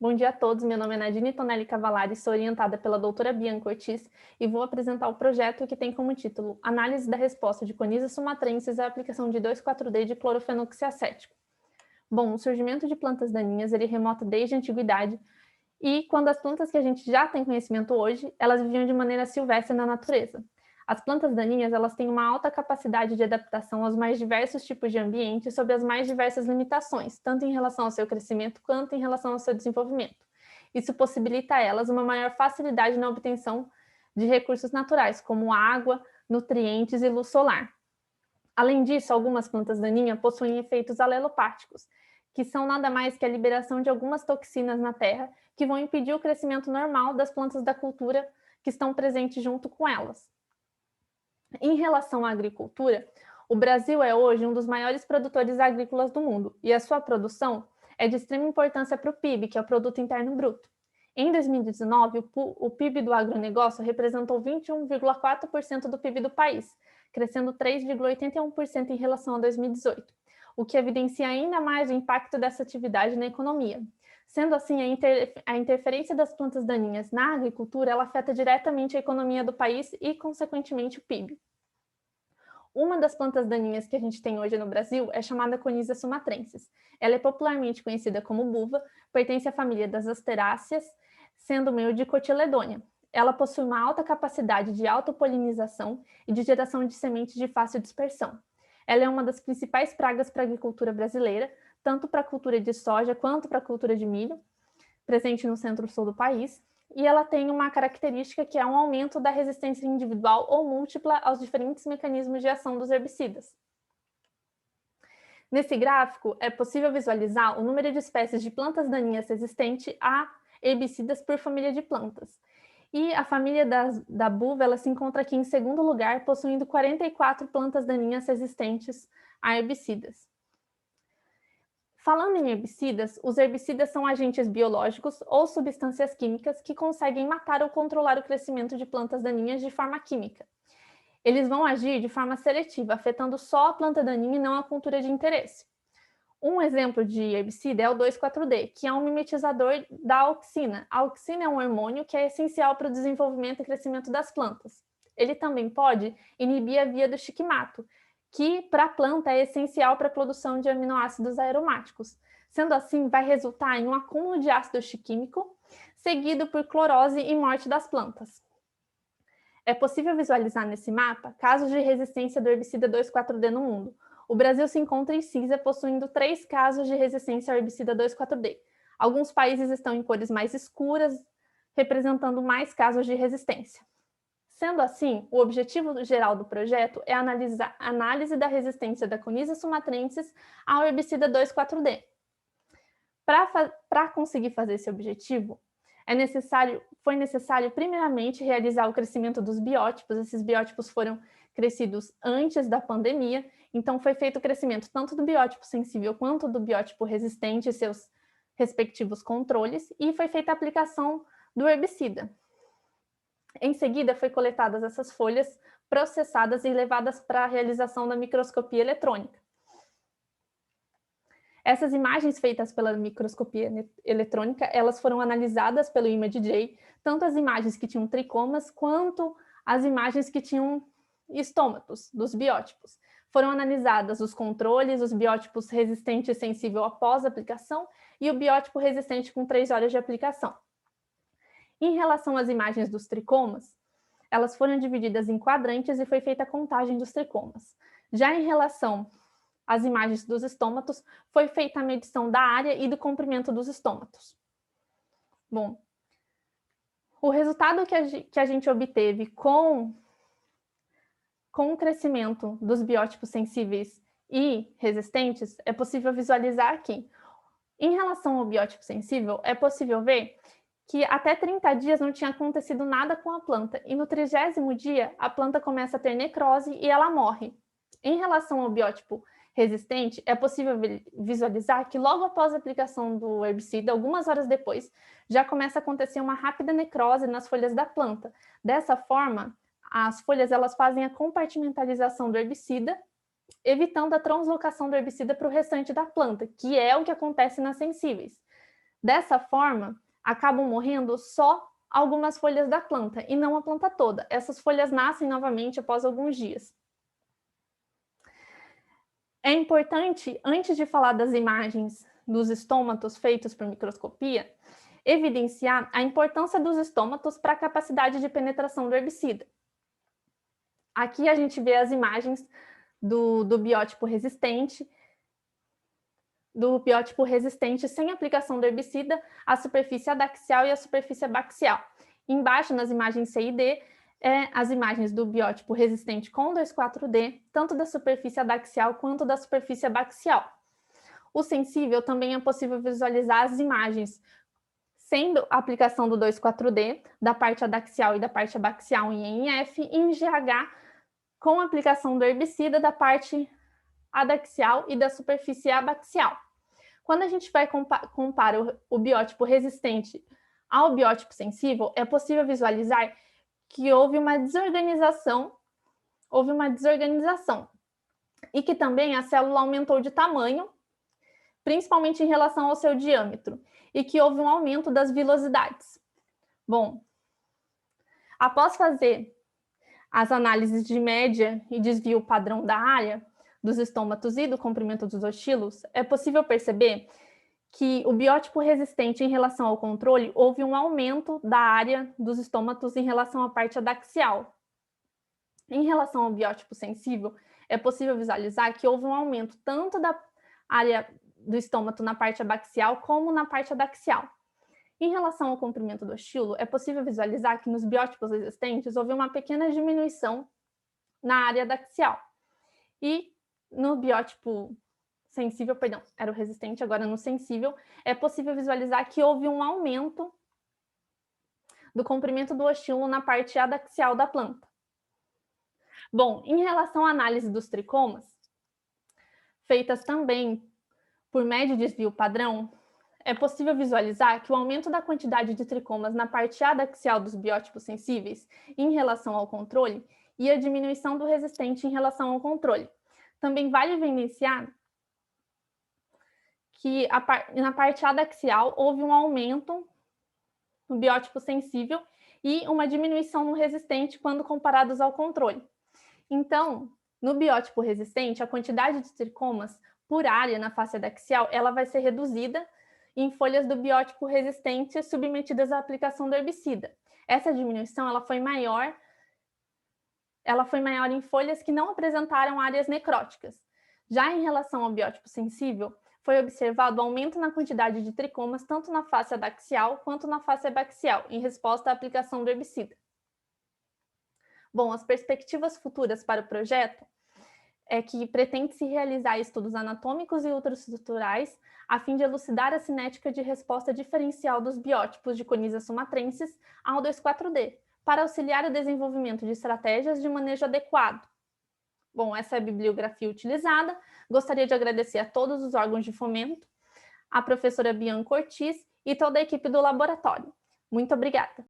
Bom dia a todos, meu nome é Nadine Tonelli Cavalari, sou orientada pela doutora Bianca Ortiz e vou apresentar o projeto que tem como título Análise da resposta de Coniza sumatrensis à aplicação de 2,4-D de clorofenoxiacético. Bom, o surgimento de plantas daninhas ele remota desde a antiguidade e quando as plantas que a gente já tem conhecimento hoje, elas viviam de maneira silvestre na natureza. As plantas daninhas elas têm uma alta capacidade de adaptação aos mais diversos tipos de ambiente sob as mais diversas limitações, tanto em relação ao seu crescimento quanto em relação ao seu desenvolvimento. Isso possibilita a elas uma maior facilidade na obtenção de recursos naturais, como água, nutrientes e luz solar. Além disso, algumas plantas daninhas possuem efeitos alelopáticos, que são nada mais que a liberação de algumas toxinas na terra que vão impedir o crescimento normal das plantas da cultura que estão presentes junto com elas. Em relação à agricultura, o Brasil é hoje um dos maiores produtores agrícolas do mundo e a sua produção é de extrema importância para o PIB, que é o Produto Interno Bruto. Em 2019, o PIB do agronegócio representou 21,4% do PIB do país, crescendo 3,81% em relação a 2018, o que evidencia ainda mais o impacto dessa atividade na economia. Sendo assim, a interferência das plantas daninhas na agricultura ela afeta diretamente a economia do país e, consequentemente, o PIB. Uma das plantas daninhas que a gente tem hoje no Brasil é chamada Coniza sumatrensis. Ela é popularmente conhecida como buva, pertence à família das asteráceas, sendo meio de cotiledônia. Ela possui uma alta capacidade de autopolinização e de geração de sementes de fácil dispersão. Ela é uma das principais pragas para a agricultura brasileira, tanto para a cultura de soja quanto para a cultura de milho, presente no centro-sul do país, e ela tem uma característica que é um aumento da resistência individual ou múltipla aos diferentes mecanismos de ação dos herbicidas. Nesse gráfico, é possível visualizar o número de espécies de plantas daninhas resistentes a herbicidas por família de plantas. E a família da buva ela se encontra aqui em segundo lugar, possuindo 44 plantas daninhas resistentes a herbicidas. Falando em herbicidas, os herbicidas são agentes biológicos ou substâncias químicas que conseguem matar ou controlar o crescimento de plantas daninhas de forma química. Eles vão agir de forma seletiva, afetando só a planta daninha e não a cultura de interesse. Um exemplo de herbicida é o 2,4-D, que é um mimetizador da auxina. A auxina é um hormônio que é essencial para o desenvolvimento e crescimento das plantas. Ele também pode inibir a via do shikamato, que para a planta é essencial para a produção de aminoácidos aromáticos. Sendo assim, vai resultar em um acúmulo de ácido shiquímico, seguido por clorose e morte das plantas. É possível visualizar nesse mapa casos de resistência do herbicida 2,4-D no mundo. O Brasil se encontra em cinza, possuindo 3 casos de resistência ao herbicida 2,4-D. Alguns países estão em cores mais escuras, representando mais casos de resistência. Sendo assim, o objetivo geral do projeto é analisar a análise da resistência da Coniza sumatrensis ao herbicida 2,4-D. Para conseguir fazer esse objetivo, foi necessário primeiramente realizar o crescimento dos biótipos. Esses biótipos foram crescidos antes da pandemia, então foi feito o crescimento tanto do biótipo sensível quanto do biótipo resistente e seus respectivos controles, e foi feita a aplicação do herbicida. Em seguida, foi coletadas essas folhas, processadas e levadas para a realização da microscopia eletrônica. Essas imagens feitas pela microscopia eletrônica, elas foram analisadas pelo ImageJ, tanto as imagens que tinham tricomas, quanto as imagens que tinham estômatos dos biótipos. Foram analisadas os controles, os biótipos resistente e sensível após a aplicação e o biótipo resistente com 3 horas de aplicação. Em relação às imagens dos tricomas, elas foram divididas em quadrantes e foi feita a contagem dos tricomas. Já em relação às imagens dos estômatos, foi feita a medição da área e do comprimento dos estômatos. Bom, o resultado que a gente obteve com o crescimento dos biótipos sensíveis e resistentes é possível visualizar aqui. Em relação ao biótipo sensível, é possível ver que até 30 dias não tinha acontecido nada com a planta, e no 30º dia a planta começa a ter necrose e ela morre. Em relação ao biótipo resistente, é possível visualizar que logo após a aplicação do herbicida, algumas horas depois, já começa a acontecer uma rápida necrose nas folhas da planta. Dessa forma, as folhas elas fazem a compartimentalização do herbicida, evitando a translocação do herbicida para o restante da planta, que é o que acontece nas sensíveis. Dessa forma, acabam morrendo só algumas folhas da planta e não a planta toda. Essas folhas nascem novamente após alguns dias. É importante, antes de falar das imagens dos estômatos feitos por microscopia, evidenciar a importância dos estômatos para a capacidade de penetração do herbicida. Aqui a gente vê as imagens do biótipo resistente sem aplicação do herbicida, a superfície adaxial e a superfície abaxial. Embaixo, nas imagens C e D, as imagens do biótipo resistente com 2,4-D, tanto da superfície adaxial quanto da superfície abaxial. O sensível também é possível visualizar as imagens sendo a aplicação do 2,4-D, da parte adaxial e da parte abaxial em ENF, e em GH, com a aplicação do herbicida da parte adaxial e da superfície abaxial. Quando a gente vai comparar o biótipo resistente ao biótipo sensível, é possível visualizar que houve uma desorganização e que também a célula aumentou de tamanho, principalmente em relação ao seu diâmetro, e que houve um aumento das vilosidades. Bom, após fazer as análises de média e desvio padrão da área dos estômatos e do comprimento dos ostilos, é possível perceber que o biótipo resistente em relação ao controle houve um aumento da área dos estômatos em relação à parte adaxial. Em relação ao biótipo sensível, é possível visualizar que houve um aumento tanto da área do estômato na parte abaxial como na parte adaxial. Em relação ao comprimento do ostilo, é possível visualizar que nos biótipos resistentes houve uma pequena diminuição na área adaxial. E no biótipo sensível, perdão, era o resistente, agora no sensível, é possível visualizar que houve um aumento do comprimento do ostilo na parte adaxial da planta. Bom, em relação à análise dos tricomas, feitas também por médio desvio padrão, é possível visualizar que o aumento da quantidade de tricomas na parte adaxial dos biótipos sensíveis em relação ao controle e a diminuição do resistente em relação ao controle. Também vale evidenciar que na parte adaxial houve um aumento no biótipo sensível e uma diminuição no resistente quando comparados ao controle. Então, no biótipo resistente, a quantidade de tricomas por área na face adaxial ela vai ser reduzida em folhas do biótipo resistente submetidas à aplicação do herbicida. Essa diminuição ela foi maior em folhas que não apresentaram áreas necróticas. Já em relação ao biótipo sensível, foi observado aumento na quantidade de tricomas tanto na face adaxial quanto na face abaxial, em resposta à aplicação do herbicida. Bom, as perspectivas futuras para o projeto é que pretende-se realizar estudos anatômicos e ultraestruturais a fim de elucidar a cinética de resposta diferencial dos biótipos de Coniza sumatrensis ao 2,4-D, para auxiliar o desenvolvimento de estratégias de manejo adequado. Bom, essa é a bibliografia utilizada. Gostaria de agradecer a todos os órgãos de fomento, a professora Bianca Ortiz e toda a equipe do laboratório. Muito obrigada.